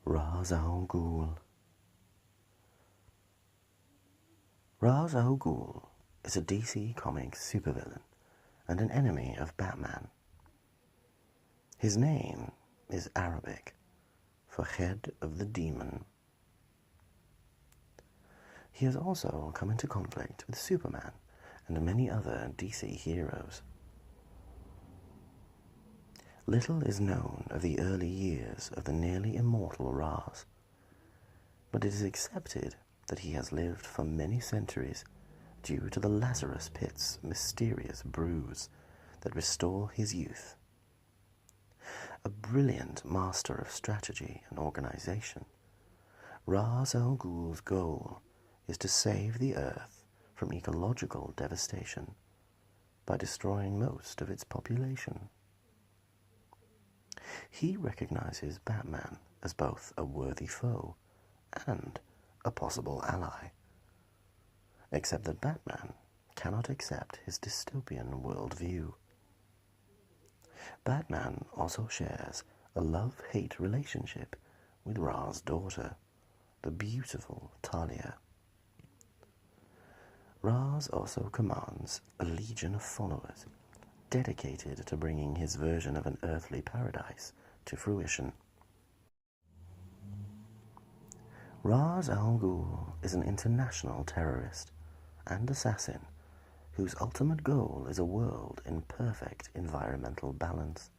Ghul. Ghul is a DC Comics supervillain and an enemy of Batman. His name is Arabic for Head of the Demon. He has also come into conflict with Superman and many other DC heroes. Little is known of the early years of the nearly immortal Ra's, but it is accepted that he has lived for many centuries due to the Lazarus Pit's mysterious brews that restore his youth. A brilliant master of strategy and organization, Ra's al Ghul's goal is to save the Earth from ecological devastation by destroying most of its population. He recognizes Batman as both a worthy foe and a possible ally, except that Batman cannot accept his dystopian worldview. Batman also shares a love-hate relationship with Ra's daughter, the beautiful Talia. Ra's also commands a legion of followers dedicated to bringing his version of an earthly paradise to fruition. Ra's al Ghul is an international terrorist and assassin whose ultimate goal is a world in perfect environmental balance.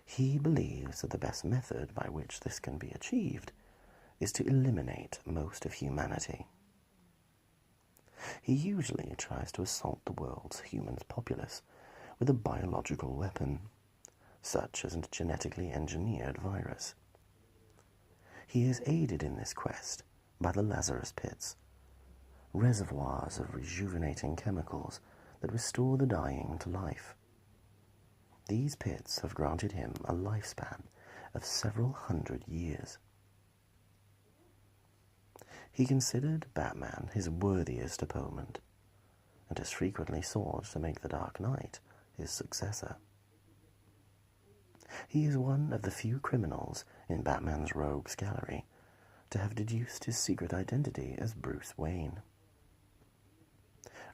He believes that the best method by which this can be achieved is to eliminate most of humanity. He usually tries to assault the world's human populace with a biological weapon, such as a genetically engineered virus. He is aided in this quest by the Lazarus Pits, reservoirs of rejuvenating chemicals that restore the dying to life. These pits have granted him a lifespan of several hundred years. He considered Batman his worthiest opponent, and has frequently sought to make the Dark Knight his successor. He is one of the few criminals in Batman's rogues gallery to have deduced his secret identity as Bruce Wayne.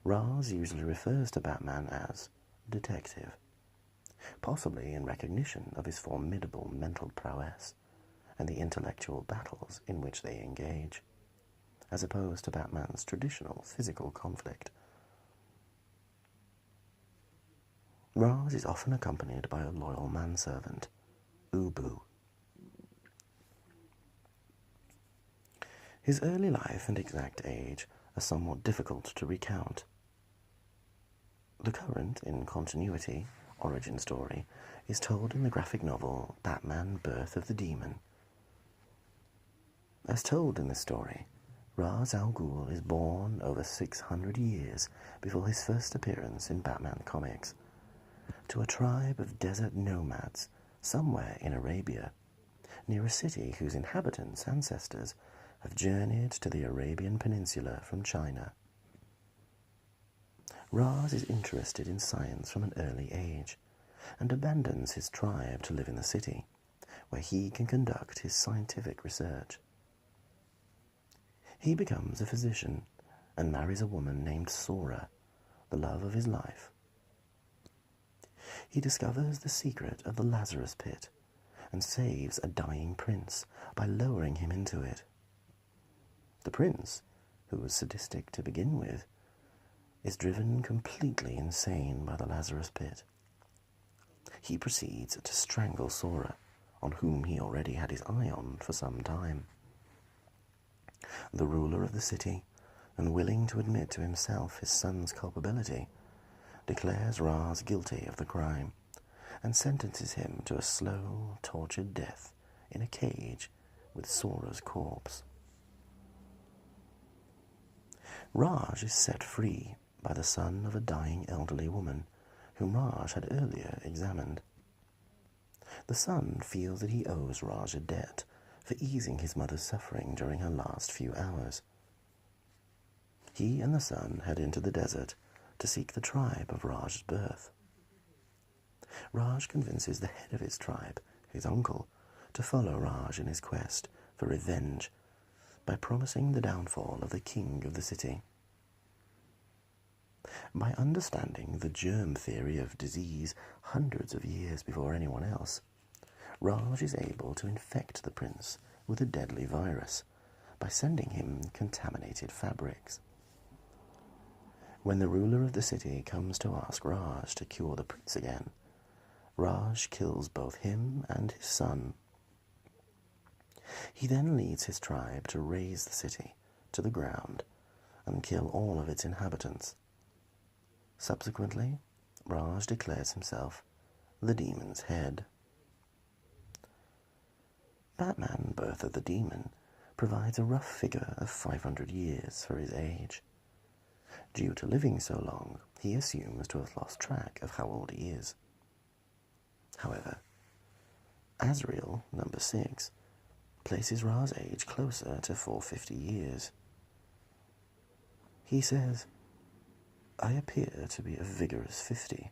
Ra's usually refers to Batman as detective, possibly in recognition of his formidable mental prowess and the intellectual battles in which they engage, as opposed to Batman's traditional physical conflict. Ra's is often accompanied by a loyal manservant, Ubu. His early life and exact age are somewhat difficult to recount. The current, in continuity, origin story is told in the graphic novel Batman: Birth of the Demon. As told in this story, Ra's al Ghul is born over 600 years before his first appearance in Batman comics, to a tribe of desert nomads somewhere in Arabia, near a city whose inhabitants' ancestors have journeyed to the Arabian Peninsula from China. Ra's is interested in science from an early age, and abandons his tribe to live in the city, where he can conduct his scientific research. He becomes a physician and marries a woman named Sora, the love of his life. He discovers the secret of the Lazarus Pit and saves a dying prince by lowering him into it. The prince, who was sadistic to begin with, is driven completely insane by the Lazarus Pit. He proceeds to strangle Sora, on whom he already had his eye on for some time. The ruler of the city, unwilling to admit to himself his son's culpability, declares Ra's guilty of the crime and sentences him to a slow, tortured death in a cage with Sora's corpse. Raj is set free by the son of a dying elderly woman whom Raj had earlier examined. The son feels that he owes Raj a debt for easing his mother's suffering during her last few hours. He and the son head into the desert to seek the tribe of Raj's birth. Raj convinces the head of his tribe, his uncle, to follow Raj in his quest for revenge by promising the downfall of the king of the city. By understanding the germ theory of disease hundreds of years before anyone else, Raj is able to infect the prince with a deadly virus by sending him contaminated fabrics. When the ruler of the city comes to ask Raj to cure the prince again, Raj kills both him and his son. He then leads his tribe to raze the city to the ground and kill all of its inhabitants. Subsequently, Raj declares himself the demon's head. Batman, Birth of the Demon, provides a rough figure of 500 years for his age. Due to living so long, he assumes to have lost track of how old he is. However, Azrael, number 6, places Ra's age closer to 450 years. He says, "I appear to be a vigorous 50.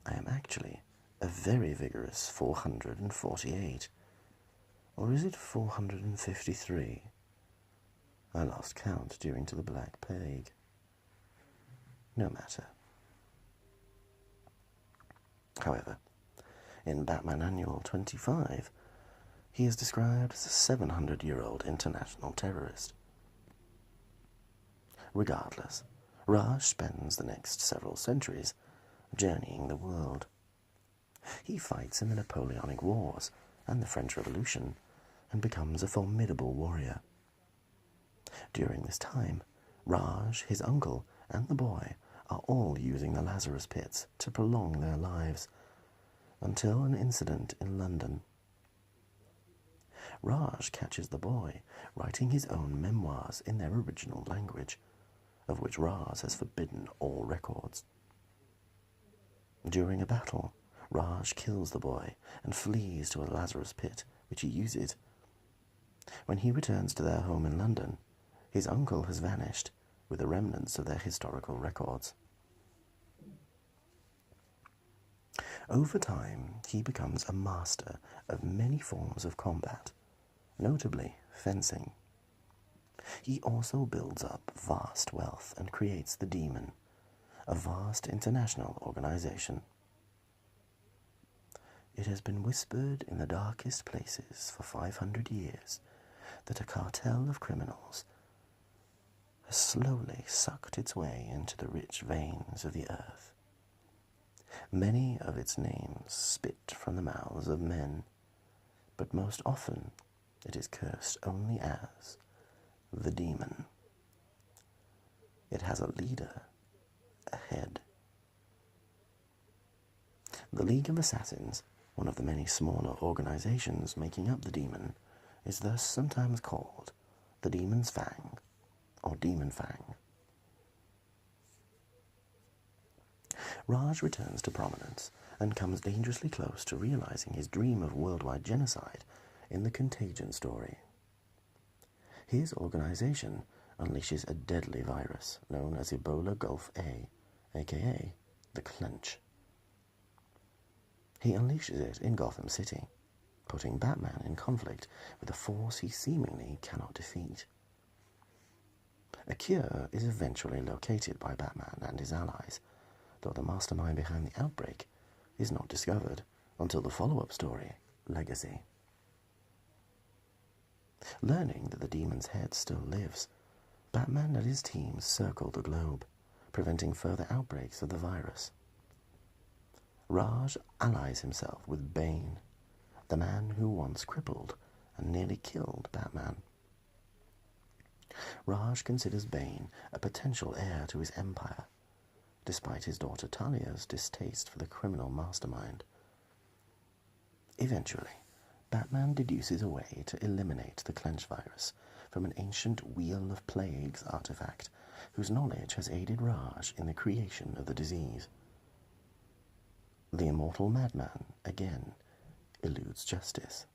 I am actually a very vigorous 448. Or is it 453? I lost count due to the Black Plague. No matter." However, in Batman Annual 25, he is described as a 700-year-old international terrorist. Regardless, Raj spends the next several centuries journeying the world. He fights in the Napoleonic Wars and the French Revolution and becomes a formidable warrior. During this time, Raj, his uncle, and the boy are all using the Lazarus Pits to prolong their lives, until an incident in London. Raj catches the boy writing his own memoirs in their original language, of which Raj has forbidden all records. During a battle, Raj kills the boy and flees to a Lazarus Pit, which he uses. When he returns to their home in London, his uncle has vanished with the remnants of their historical records. Over time, he becomes a master of many forms of combat, notably fencing. He also builds up vast wealth and creates the Demon, a vast international organization. It has been whispered in the darkest places for 500 years that a cartel of criminals has slowly sucked its way into the rich veins of the earth. Many of its names spit from the mouths of men, but most often it is cursed only as the Demon. It has a leader, a head. The League of Assassins, one of the many smaller organizations making up the Demon, is thus sometimes called the Demon's Fang or DragonFang. Raj returns to prominence and comes dangerously close to realizing his dream of worldwide genocide in the Contagion story. His organization unleashes a deadly virus known as Ebola Gulf A, aka the Clench. He unleashes it in Gotham City, putting Batman in conflict with a force he seemingly cannot defeat. A cure is eventually located by Batman and his allies, though the mastermind behind the outbreak is not discovered until the follow-up story, Legacy. Learning that the Demon's head still lives, Batman and his team circle the globe, preventing further outbreaks of the virus. Raj allies himself with Bane, the man who once crippled and nearly killed Batman. Raj considers Bane a potential heir to his empire, despite his daughter Talia's distaste for the criminal mastermind. Eventually, Batman deduces a way to eliminate the Clench virus from an ancient Wheel of Plagues artifact whose knowledge has aided Raj in the creation of the disease. The immortal madman, again, eludes justice.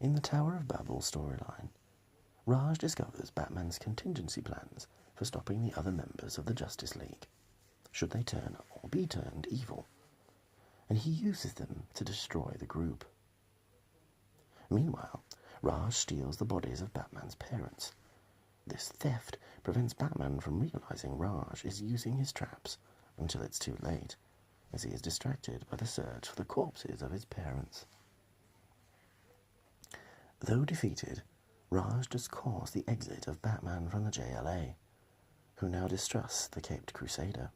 In the Tower of Babel storyline, Raj discovers Batman's contingency plans for stopping the other members of the Justice League, should they turn or be turned evil, and he uses them to destroy the group. Meanwhile, Raj steals the bodies of Batman's parents. This theft prevents Batman from realizing Raj is using his traps until it's too late, as he is distracted by the search for the corpses of his parents. Though defeated, Raj does cause the exit of Batman from the JLA, who now distrusts the Caped Crusader.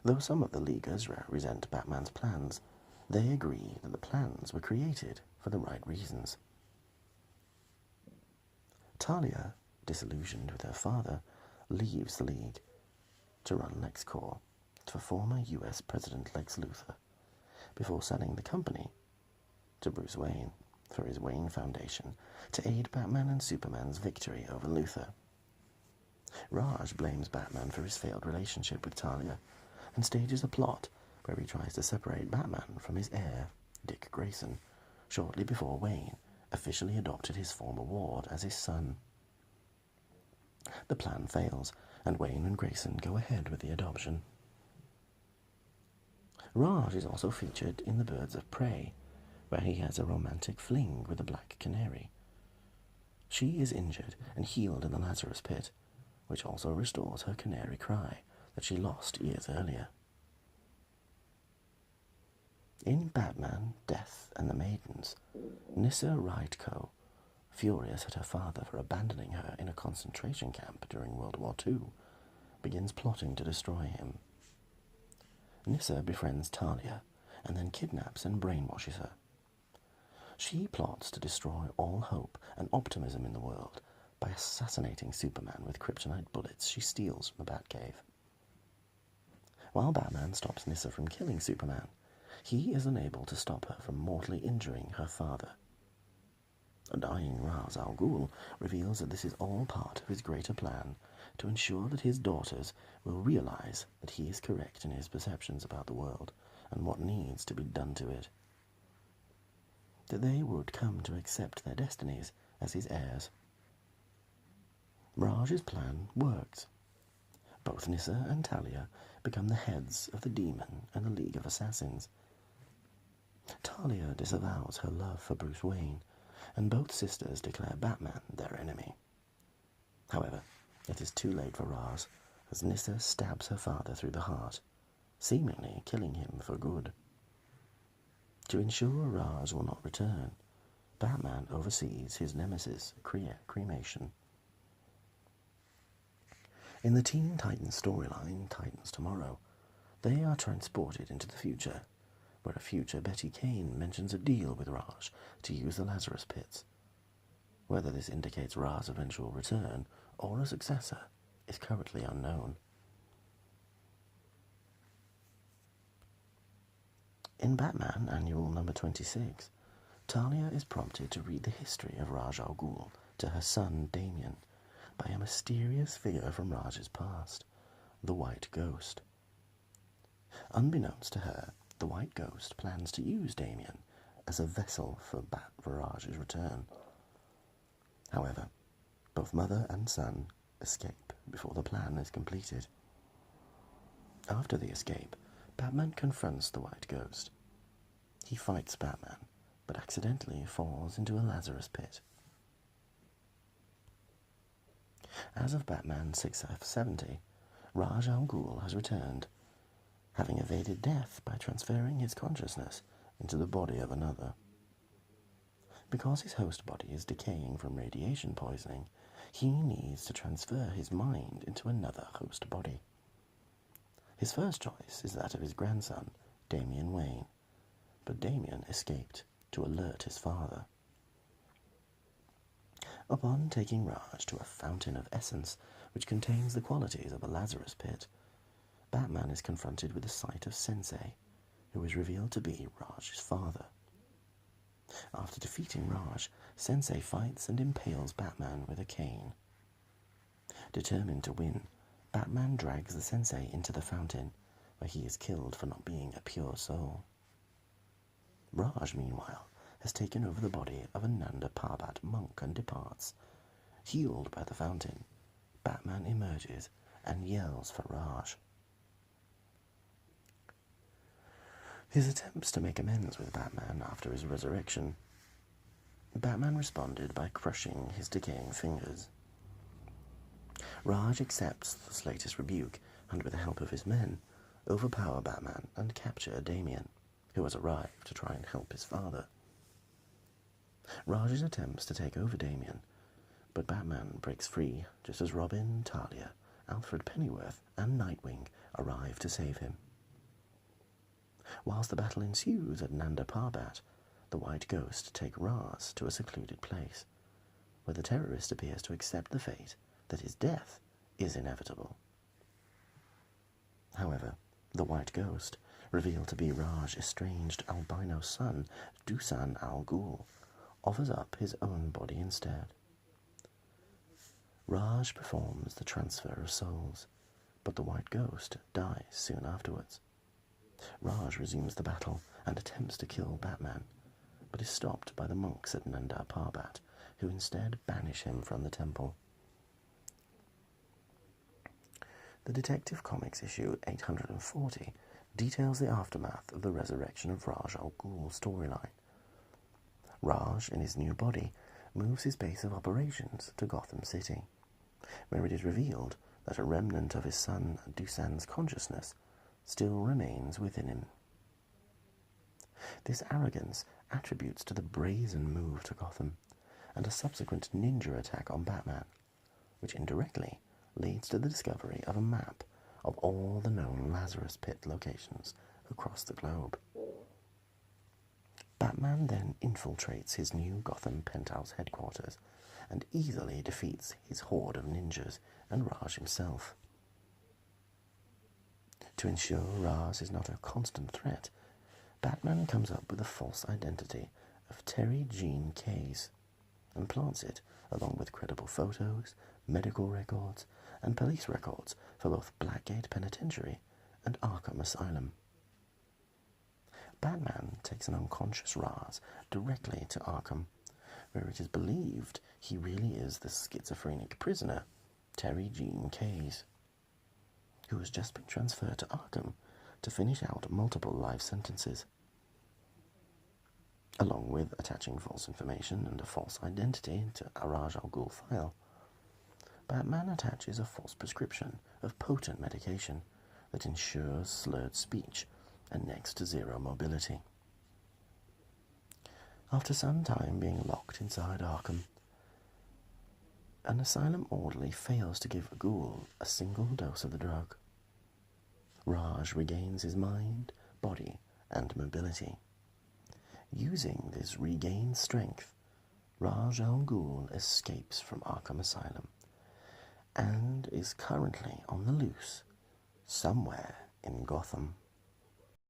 Though some of the Leaguers resent Batman's plans, they agree that the plans were created for the right reasons. Talia, disillusioned with her father, leaves the League to run LexCorp for former US President Lex Luthor, before selling the company to Bruce Wayne for his Wayne Foundation to aid Batman and Superman's victory over Luthor. Raj blames Batman for his failed relationship with Talia and stages a plot where he tries to separate Batman from his heir, Dick Grayson, shortly before Wayne officially adopted his former ward as his son. The plan fails, and Wayne and Grayson go ahead with the adoption. Raj is also featured in The Birds of Prey, where he has a romantic fling with the Black Canary. She is injured and healed in the Lazarus Pit, which also restores her canary cry that she lost years earlier. In Batman, Death and the Maidens, Nyssa Rydko, furious at her father for abandoning her in a concentration camp during World War II, begins plotting to destroy him. Nyssa befriends Talia and then kidnaps and brainwashes her. She plots to destroy all hope and optimism in the world by assassinating Superman with kryptonite bullets she steals from the Batcave. While Batman stops Nyssa from killing Superman, he is unable to stop her from mortally injuring her father. A dying Ra's al Ghul reveals that this is all part of his greater plan to ensure that his daughters will realize that he is correct in his perceptions about the world and what needs to be done to it. That they would come to accept their destinies as his heirs. Raj's plan works. Both Nyssa and Talia become the heads of the Demon and the League of Assassins. Talia disavows her love for Bruce Wayne, and both sisters declare Batman their enemy. However, it is too late for Ra's, as Nyssa stabs her father through the heart, seemingly killing him for good. To ensure Ra's will not return, Batman oversees his nemesis' cremation. In the Teen Titans storyline, Titans Tomorrow, they are transported into the future, where a future Betty Kane mentions a deal with Raj to use the Lazarus Pits. Whether this indicates Ra's eventual return or a successor is currently unknown. In Batman Annual number 26, Talia is prompted to read the history of Ra's al Ghul to her son Damian by a mysterious figure from Raj's past, the White Ghost. Unbeknownst to her, the White Ghost plans to use Damian as a vessel for Raj's return. However, both mother and son escape before the plan is completed. After the escape, Batman confronts the White Ghost. He fights Batman, but accidentally falls into a Lazarus Pit. As of Batman 6F70, Ra's al Ghul has returned, having evaded death by transferring his consciousness into the body of another. Because his host body is decaying from radiation poisoning, he needs to transfer his mind into another host body. His first choice is that of his grandson, Damian Wayne, but Damian escaped to alert his father. Upon taking Raj to a fountain of essence which contains the qualities of a Lazarus Pit, Batman is confronted with the sight of Sensei, who is revealed to be Raj's father. After defeating Raj, Sensei fights and impales Batman with a cane. Determined to win, Batman drags the Sensei into the fountain, where he is killed for not being a pure soul. Raj, meanwhile, has taken over the body of a Nanda Parbat monk and departs. Healed by the fountain, Batman emerges and yells for Raj. his attempts to make amends with Batman after his resurrection. Batman responded by crushing his decaying fingers. Raj accepts the latest rebuke and, with the help of his men, overpower Batman and capture Damian, who has arrived to try and help his father. Raj attempts to take over Damian, but Batman breaks free just as Robin, Talia, Alfred Pennyworth, and Nightwing arrive to save him. Whilst the battle ensues at Nanda Parbat, the White Ghost takes Raz to a secluded place, where the terrorist appears to accept the fate that his death is inevitable. However, the White Ghost, revealed to be Raj's estranged albino son, Dusan al Ghul, offers up his own body instead. Raj performs the transfer of souls, but the White Ghost dies soon afterwards. Raj resumes the battle and attempts to kill Batman, but is stopped by the monks at Nanda Parbat, who instead banish him from the temple. The Detective Comics issue 840 details the aftermath of the resurrection of Raj al Ghul storyline. Raj, in his new body, moves his base of operations to Gotham City, where it is revealed that a remnant of his son Dusan's consciousness still remains within him. This arrogance attributes to the brazen move to Gotham and a subsequent ninja attack on Batman, which indirectly leads to the discovery of a map of all the known Lazarus Pit locations across the globe. Batman then infiltrates his new Gotham penthouse headquarters and easily defeats his horde of ninjas and Raj himself. To ensure Raj is not a constant threat, Batman comes up with a false identity of Terry Jean Case and plants it along with credible photos, medical records, and police records for both Blackgate Penitentiary and Arkham Asylum. Batman takes an unconscious Raz directly to Arkham, where it is believed he really is the schizophrenic prisoner, Terry Jean Case, who has just been transferred to Arkham to finish out multiple life sentences. Along with attaching false information and a false identity to a Raj al Ghul file, Batman attaches a false prescription of potent medication that ensures slurred speech and next to zero mobility. After some time being locked inside Arkham, an asylum orderly fails to give Ghul a single dose of the drug. Raj regains his mind, body, and mobility. Using this regained strength, Raj al Ghul escapes from Arkham Asylum and is currently on the loose somewhere in Gotham.